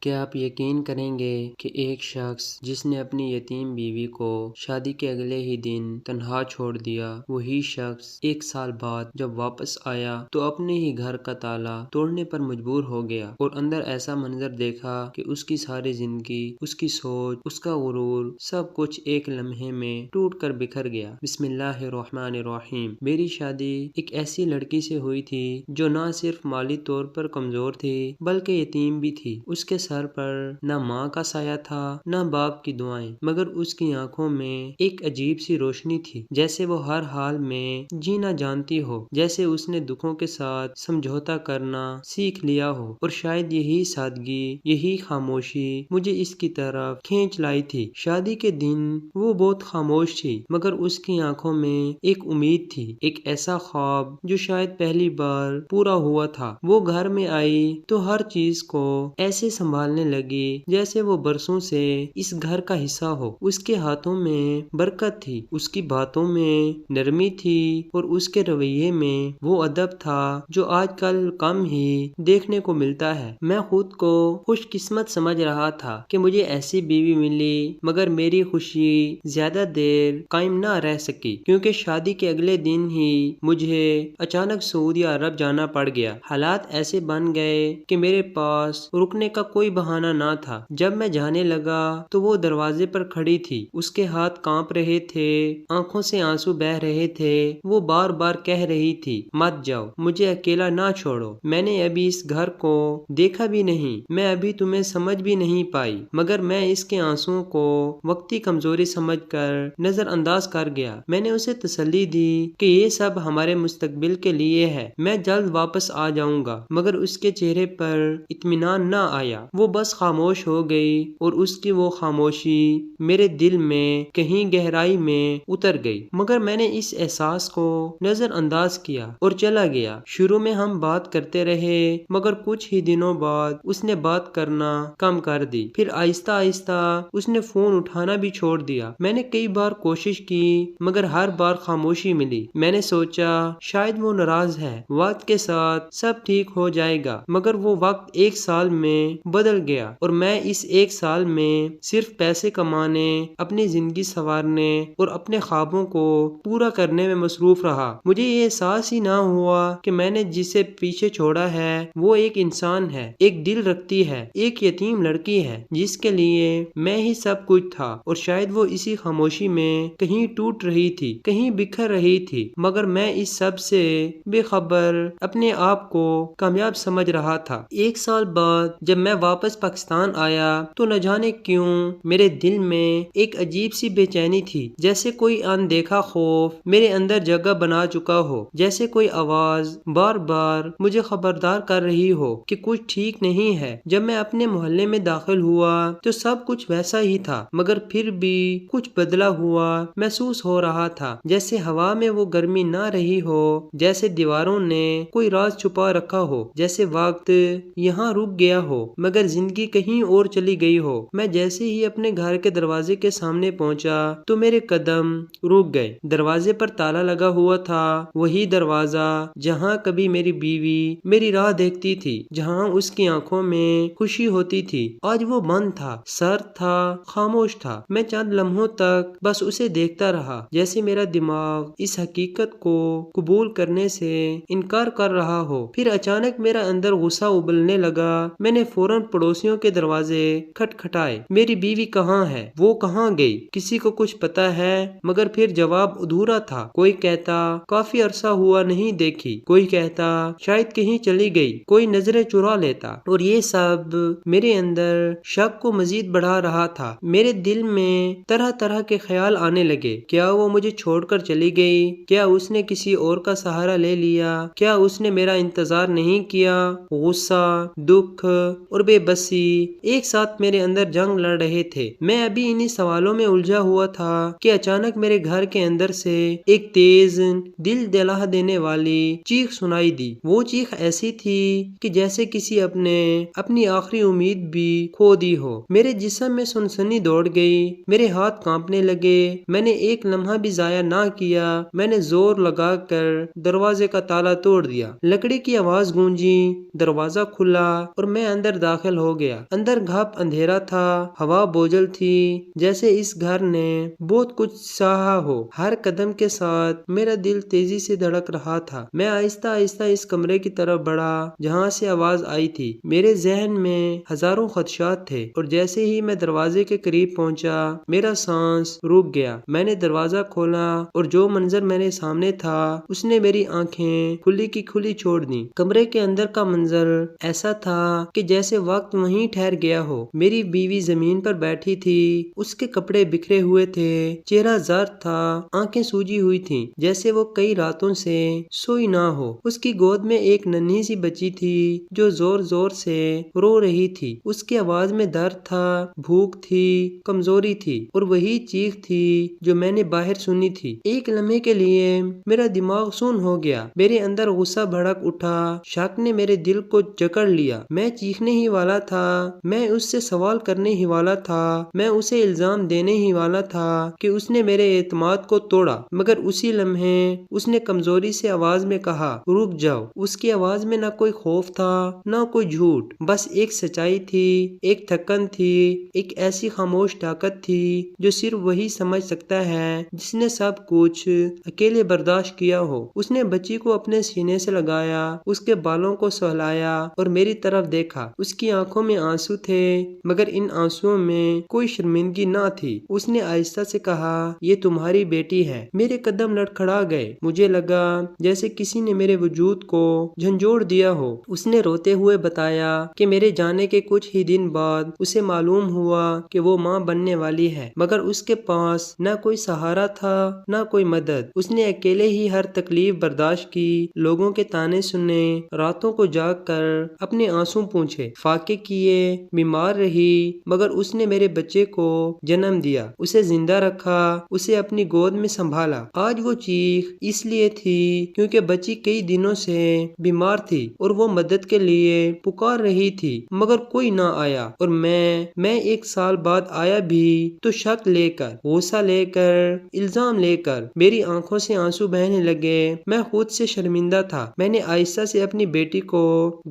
کیا آپ یقین کریں گے کہ ایک شخص جس نے اپنی یتیم بیوی کو شادی کے اگلے ہی دن تنہا چھوڑ دیا، وہی شخص 1 سال بعد جب واپس آیا تو اپنے ہی گھر کا تالا توڑنے پر مجبور ہو گیا اور اندر ایسا منظر دیکھا کہ اس کی ساری زندگی، اس کی سوچ، اس کا غرور، سب کچھ ایک لمحے میں ٹوٹ کر بکھر گیا۔ بسم اللہ الرحمن الرحیم۔ میری شادی ایک ایسی لڑکی سے ہوئی تھی جو نہ صرف مالی طور پر کمزور تھی بلکہ یتیم بھی تھی۔ اس کے سر پر نہ ماں کا سایہ تھا نہ باپ کی دعائیں، مگر اس کی آنکھوں میں ایک عجیب سی روشنی تھی، جیسے وہ ہر حال میں جینا جانتی ہو، جیسے اس نے دکھوں کے ساتھ سمجھوتا کرنا سیکھ لیا ہو، اور شاید یہی سادگی، یہی خاموشی مجھے اس کی طرف کھینچ لائی تھی۔ شادی کے دن وہ بہت خاموش تھی، مگر اس کی آنکھوں میں ایک امید تھی، ایک ایسا خواب جو شاید پہلی بار پورا ہوا تھا۔ وہ گھر میں آئی تو ہر چیز کو ایسے سنبھالنے لگی جیسے وہ برسوں سے اس گھر کا حصہ ہو۔ اس کے ہاتھوں میں برکت تھی، اس کی باتوں میں نرمی تھی، اور اس کے رویے میں وہ ادب تھا جو آج کل کم ہی دیکھنے کو ملتا ہے۔ میں خود کو خوش قسمت سمجھ رہا تھا کہ مجھے ایسی بیوی ملی، مگر میری خوشی زیادہ دیر قائم نہ رہ سکی، کیونکہ شادی کے اگلے دن ہی مجھے اچانک سعودی عرب جانا پڑ گیا۔ حالات ایسے بن گئے کہ میرے پاس رکنے کا کوئی بہانہ نہ تھا۔ جب میں جانے لگا تو وہ دروازے پر کھڑی تھی، اس کے ہاتھ کانپ رہے تھے، آنکھوں سے آنسو بہہ رہے تھے۔ وہ بار بار کہہ رہی تھی، مت جاؤ، مجھے اکیلا نہ چھوڑو، میں نے ابھی اس گھر کو دیکھا بھی نہیں، میں ابھی تمہیں سمجھ بھی نہیں پائی۔ مگر میں اس کے آنسوؤں کو وقتی کمزوری سمجھ کر نظر انداز کر گیا۔ میں نے اسے تسلی دی کہ یہ سب ہمارے مستقبل کے لیے ہے، میں جلد واپس آ جاؤں گا، مگر اس کے چہرے پر اطمینان نہ آیا۔ وہ بس خاموش ہو گئی، اور اس کی وہ خاموشی میرے دل میں کہیں گہرائی میں اتر گئی، مگر میں نے اس احساس کو نظر انداز کیا اور چلا گیا۔ شروع میں ہم بات کرتے رہے، مگر کچھ ہی دنوں بعد اس نے بات کرنا کم کر دی، پھر آہستہ آہستہ اس نے فون اٹھانا بھی چھوڑ دیا۔ میں نے کئی بار کوشش کی، مگر ہر بار خاموشی ملی۔ میں نے سوچا شاید وہ ناراض ہے، وقت کے ساتھ سب ٹھیک ہو جائے گا، مگر وہ وقت 1 سال میں بدل گیا، اور میں اس 1 سال میں صرف پیسے کمانے، اپنی زندگی سنوارنے اور اپنے خوابوں کو پورا کرنے میں مصروف رہا۔ مجھے یہ احساس ہی نہ ہوا کہ میں نے جسے پیچھے چھوڑا ہے وہ ایک انسان ہے، ایک دل رکھتی ہے، ایک یتیم لڑکی ہے جس کے لیے میں ہی سب کچھ تھا، اور شاید وہ اسی خاموشی میں کہیں ٹوٹ رہی تھی، کہیں بکھر رہی تھی، مگر میں اس سب سے بے خبر اپنے آپ کو کامیاب سمجھ رہا تھا۔ 1 سال بعد جب میں واپس پاکستان آیا تو نہ جانے کیوں میرے دل میں ایک عجیب سی بے چینی تھی، جیسے کوئی اندیکھا خوف میرے اندر جگہ بنا چکا ہو، جیسے کوئی آواز بار بار مجھے خبردار کر رہی ہو کہ کچھ ٹھیک نہیں ہے۔ جب میں اپنے محلے میں داخل ہوا تو سب کچھ ویسا ہی تھا، مگر پھر بھی کچھ بدلا ہوا محسوس ہو رہا تھا، جیسے ہوا میں وہ گرمی نہ رہی ہو، جیسے دیواروں نے کوئی راز چھپا رکھا ہو، جیسے وقت یہاں رک گیا ہو مگر زندگی کہیں اور چلی گئی ہو۔ میں جیسے ہی اپنے گھر کے دروازے کے سامنے پہنچا تو میرے قدم رک گئے۔ دروازے پر تالا لگا ہوا تھا، وہی دروازہ جہاں کبھی میری بیوی میری راہ دیکھتی تھی، جہاں اس کی آنکھوں میں خوشی ہوتی تھی، آج وہ بند تھا، سرد تھا، خاموش تھا۔ میں چند لمحوں تک بس اسے دیکھتا رہا، جیسے میرا دماغ اس حقیقت کو قبول کرنے سے انکار کر رہا ہو۔ پھر اچانک میرا اندر غصہ ابلنے لگا۔ میں نے فوراً پڑوسیوں کے دروازے کھٹکھٹائے، میری بیوی کہاں ہے، وہ کہاں گئی، کسی کو کچھ پتا ہے؟ مگر پھر جواب ادھورا تھا۔ کوئی کہتا کافی عرصہ ہوا نہیں دیکھی، کوئی کہتا شاید کہیں چلی گئی، کوئی نظریں چرا لیتا، اور یہ سب میرے اندر شک کو مزید بڑھا رہا تھا۔ میرے دل میں طرح طرح کے خیال آنے لگے۔ کیا وہ مجھے چھوڑ کر چلی گئی؟ کیا اس نے کسی اور کا سہارا لے لیا؟ کیا اس نے میرا انتظار نہیں کیا؟ غصہ، دکھ اور بے بسی ایک ساتھ میرے اندر جنگ لڑ رہے تھے۔ میں ابھی انہی سوالوں میں الجھا ہوا تھا کہ اچانک میرے گھر کے اندر سے ایک تیز، دل دہلا دینے والی چیخ سنائی دی۔ وہ چیخ ایسی تھی کہ جیسے کسی اپنی آخری امید بھی کھو دی ہو۔ میرے جسم میں سنسنی دوڑ گئی، میرے ہاتھ کانپنے لگے۔ میں نے ایک لمحہ بھی ضائع نہ کیا، میں نے زور لگا کر دروازے کا تالا توڑ دیا۔ لکڑی کی آواز گونجی، دروازہ کھلا اور میں اندر داخل داخل ہو گیا۔ اندر گھپ اندھیرا تھا، ہوا بوجھل تھی، جیسے اس گھر نے بہت کچھ سہا ہو۔ ہر قدم کے ساتھ میرا دل تیزی سے دھڑک رہا تھا۔ میں آہستہ آہستہ اس کمرے کی طرف بڑھا جہاں سے آواز آئی تھی۔ میرے ذہن میں ہزاروں خدشات تھے، اور جیسے ہی میں دروازے کے قریب پہنچا میرا سانس رک گیا۔ میں نے دروازہ کھولا اور جو منظر میرے سامنے تھا اس نے میری آنکھیں کھلی کی کھلی چھوڑ دیں۔ کمرے کے اندر کا منظر ایسا تھا کہ جیسے وقت وہیں ٹھہر گیا ہو۔ میری بیوی زمین پر بیٹھی تھی، اس کے کپڑے بکھرے ہوئے تھے، چہرہ زرد تھا، آنکھیں سوجی ہوئی تھیں جیسے وہ کئی راتوں سے سوئی نہ ہو۔ اس کی گود میں ایک ننھی سی بچی تھی جو زور زور سے رو رہی تھی۔ اس کی آواز میں درد تھا، بھوک تھی، کمزوری تھی، اور وہی چیخ تھی جو میں نے باہر سنی تھی۔ ایک لمحے کے لیے میرا دماغ سن ہو گیا، میرے اندر غصہ بھڑک اٹھا، شک نے میرے دل کو جکڑ لیا۔ میں چیخنے ہی والا تھا، میں اس سے سوال کرنے ہی والا تھا، میں اسے الزام دینے ہی والا تھا کہ اس نے میرے اعتماد کو توڑا، مگر اسی لمحے اس نے کمزوری سے آواز میں کہا، رک جاؤ۔ اس کی آواز میں نہ کوئی خوف تھا، نہ کوئی جھوٹ، بس ایک سچائی تھی، ایک تھکن تھی، ایک ایسی خاموش طاقت تھی جو صرف وہی سمجھ سکتا ہے جس نے سب کچھ اکیلے برداشت کیا ہو۔ اس نے بچی کو اپنے سینے سے لگایا، اس کے بالوں کو سہلایا اور میری طرف دیکھا۔ اس کی آنکھوں میں آنسو تھے، مگر ان آنسوؤں میں کوئی شرمندگی نہ تھی۔ اس نے آہستہ سے کہا، یہ تمہاری بیٹی ہے۔ میرے قدم لڑکھڑا گئے، مجھے لگا جیسے کسی نے میرے وجود کو جھنجھوڑ دیا ہو۔ اس نے روتے ہوئے بتایا کہ میرے جانے کے کچھ ہی دن بعد اسے معلوم ہوا کہ وہ ماں بننے والی ہے، مگر اس کے پاس نہ کوئی سہارا تھا، نہ کوئی مدد۔ اس نے اکیلے ہی ہر تکلیف برداشت کی، لوگوں کے طعنے سنے، راتوں کو جاگ کر اپنے آنسو پوچھے، فاقے کیے، بیمار رہی، مگر اس نے میرے بچے کو جنم دیا، اسے زندہ رکھا، اسے اپنی گود میں سنبھالا۔ آج وہ چیخ اس لیے تھی کیونکہ بچی کئی دنوں سے بیمار تھی اور وہ مدد کے لیے پکار رہی تھی، مگر کوئی نہ آیا، اور میں ایک سال بعد آیا بھی تو شک لے کر، غصہ لے کر، الزام لے کر۔ میری آنکھوں سے آنسو بہنے لگے، میں خود سے شرمندہ تھا۔ میں نے آہستہ سے اپنی بیٹی کو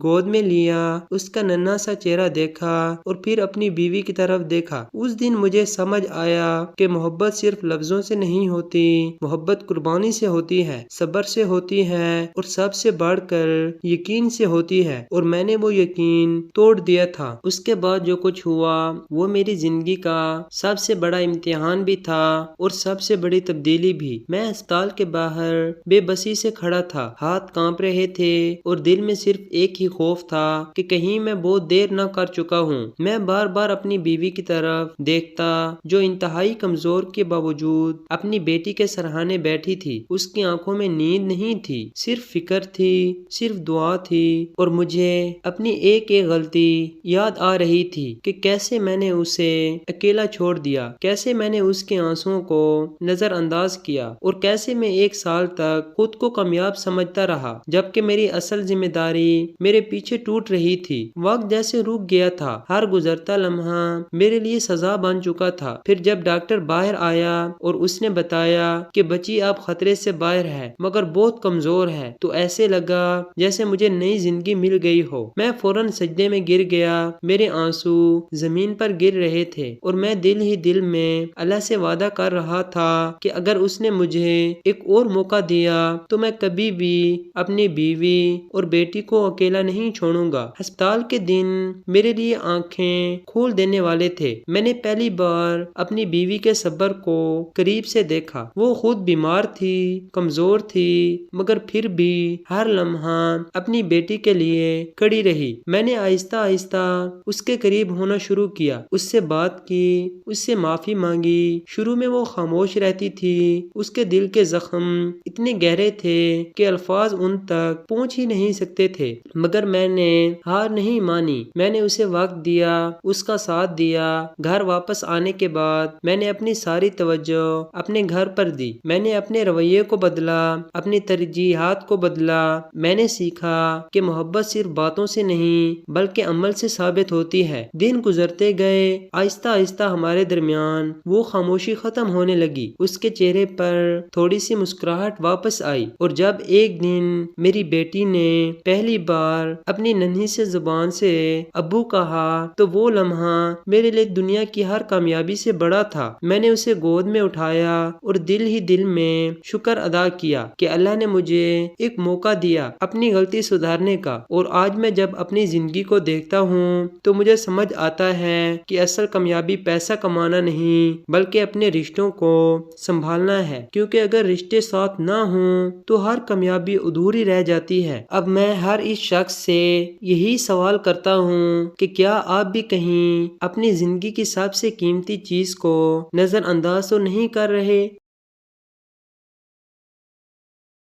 گود میں لیا، اس کا ننھا سا چہرہ دیکھا اور پھر اپنی بیوی کی طرف دیکھا۔ اس دن مجھے سمجھ آیا کہ محبت صرف لفظوں سے نہیں ہوتی، محبت قربانی سے ہوتی ہے، صبر سے ہوتی ہے، اور سب سے بڑھ کر یقین سے ہوتی ہے، اور میں نے وہ یقین توڑ دیا تھا۔ اس کے بعد جو کچھ ہوا وہ میری زندگی کا سب سے بڑا امتحان بھی تھا اور سب سے بڑی تبدیلی بھی۔ میں ہسپتال کے باہر بے بسی سے کھڑا تھا، ہاتھ کانپ رہے تھے اور دل میں صرف ایک ہی خوف تھا کہ کہیں میں بہت دیر نہ کر چکا ہوں۔ میں بار بار اپنی بیوی کی طرف دیکھتا جو انتہائی کمزور کے باوجود اپنی بیٹی کے سرہانے بیٹھی تھی۔ اس کی آنکھوں میں نیند نہیں تھی، صرف فکر تھی، صرف دعا تھی، اور مجھے اپنی ایک ایک غلطی یاد آ رہی تھی کہ کیسے میں نے اسے اکیلا چھوڑ دیا، کیسے میں نے اس کے آنسوؤں کو نظر انداز کیا، اور کیسے میں ایک سال تک خود کو کامیاب سمجھتا رہا جبکہ میری اصل ذمہ داری میرے پیچھے ٹوٹ رہی تھی۔ وقت جیسے رک گیا تھا، ہر گزرتا لمحہ میرے لیے سزا بن چکا تھا۔ پھر جب ڈاکٹر باہر آیا اور اس نے بتایا کہ بچی اب خطرے سے باہر ہے مگر بہت کمزور ہے، تو ایسے لگا جیسے مجھے نئی زندگی مل گئی ہو۔ میں فوراً سجدے میں گر گیا، میرے آنسو زمین پر گر رہے تھے، اور میں دل ہی دل میں اللہ سے وعدہ کر رہا تھا کہ اگر اس نے مجھے ایک اور موقع دیا تو میں کبھی بھی اپنی بیوی اور بیٹی کو اکیلا نہیں چھوڑوں گا۔ ہسپتال کے دن میرے لیے آنکھیں کھول دینے والے تھے۔ میں نے پہلی بار اپنی بیوی کے صبر کو قریب سے دیکھا۔ وہ خود بیمار تھی، کمزور تھی، مگر پھر بھی ہر لمحہ اپنی بیٹی کے لیے کھڑی رہی۔ میں نے آہستہ آہستہ اس کے قریب ہونا شروع کیا، اس سے بات کی، اس سے معافی مانگی۔ شروع میں وہ خاموش رہتی تھی، اس کے دل کے زخم اتنے گہرے تھے کہ الفاظ ان تک پہنچ ہی نہیں سکتے تھے، مگر میں نے ہار نہیں مانی۔ میں نے اسے وقت دیا، اس کا ساتھ دیا۔ گھر واپس آنے کے بعد میں نے اپنی ساری توجہ اپنے گھر پر دی۔ میں نے اپنے رویے کو بدلا، اپنی ترجیحات کو بدلا۔ میں نے سیکھا کہ محبت صرف باتوں سے نہیں بلکہ عمل سے ثابت ہوتی ہے۔ دن گزرتے گئے، آہستہ آہستہ ہمارے درمیان وہ خاموشی ختم ہونے لگی۔ اس کے چہرے پر تھوڑی سی مسکراہٹ واپس آئی، اور جب ایک دن میری بیٹی نے پہلی بار اپنی ننھی سے زبان سے ابو کہا تو وہ لمحہ میرے لیے دنیا کی ہر کامیابی سے بڑا تھا۔ میں نے اسے گود میں اٹھایا اور دل ہی دل میں شکر ادا کیا کہ اللہ نے مجھے ایک موقع دیا اپنی غلطی سدھارنے کا، اور آج میں جب اپنی زندگی کو دیکھتا ہوں تو مجھے سمجھ آتا ہے کہ اصل کامیابی پیسہ کمانا نہیں بلکہ اپنے رشتوں کو سنبھالنا ہے، کیونکہ اگر رشتے ساتھ نہ ہوں تو ہر کامیابی ادھوری رہ جاتی ہے۔ اب میں ہر اس شخص سے یہی سوال کرتا ہوں کہ کیا آپ بھی کہیں اپنی زندگی کی سب سے قیمتی چیز کو نظر انداز تو نہیں کر رہے؟